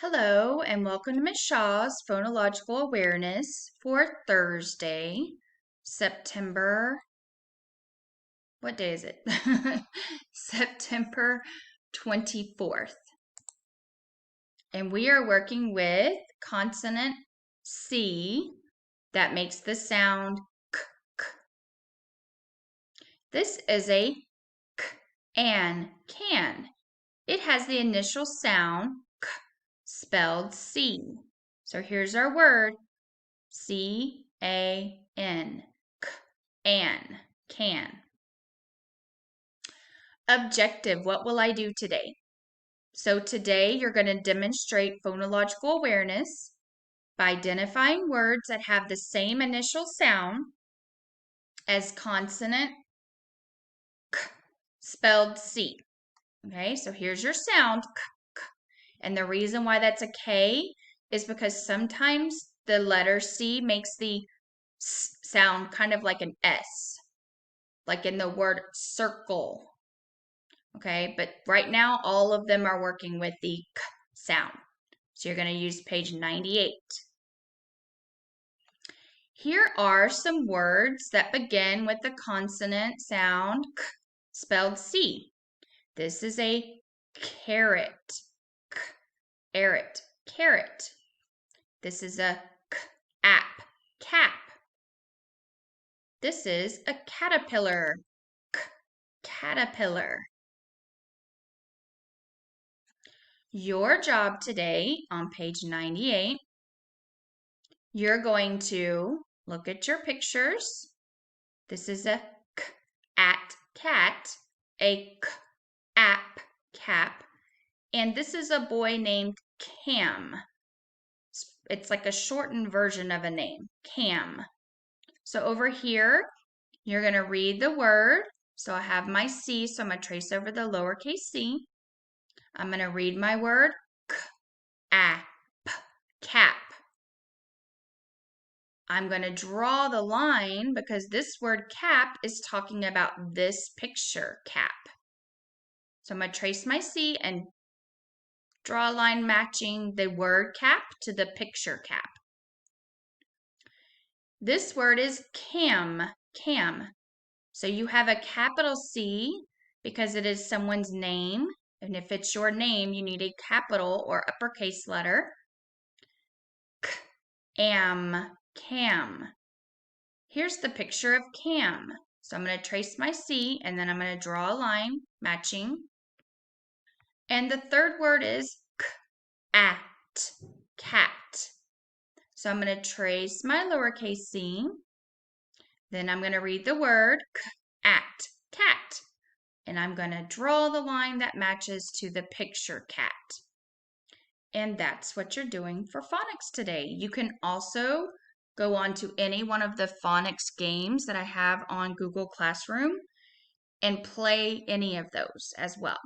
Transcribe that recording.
Hello and welcome to Ms. Shaw's Phonological Awareness for Thursday, September, what day is it? September 24th. And we are working with consonant C that makes the sound k, k. This is a k and can. It has the initial sound k spelled C. So here's our word, C-A-N, can. Objective, what will I do today? So today you're going to demonstrate phonological awareness by identifying words that have the same initial sound as consonant k spelled C. Okay, so here's your sound k, k. And the reason why that's a K is because sometimes the letter C makes the sound kind of like an S, like in the word circle. Okay, but right now all of them are working with the K sound. So you're going to use page 98. Here are some words that begin with the consonant sound K spelled C. This is a carrot. Carrot, carrot. This is a cap, cap. This is a caterpillar, caterpillar. Your job today on page 98, you're going to look at your pictures. This is a cat, a cap, and this is a boy named Cam. It's like a shortened version of a name, Cam. So over here, you're going to read the word. So I have my C, so I'm going to trace over the lowercase c. I'm going to read my word, cap. I'm going to draw the line because this word cap is talking about this picture, cap. So I'm going to trace my C and draw a line matching the word cap to the picture cap. This word is cam. So you have a capital C because it is someone's name. And if it's your name, you need a capital or uppercase letter. Cam. Here's the picture of Cam. So I'm going to trace my C and then I'm going to draw a line matching. And the third word is cat. So I'm going to trace my lowercase c. Then I'm going to read the word cat. And I'm going to draw the line that matches to the picture cat. And that's what you're doing for phonics today. You can also go on to any one of the phonics games that I have on Google Classroom and play any of those as well.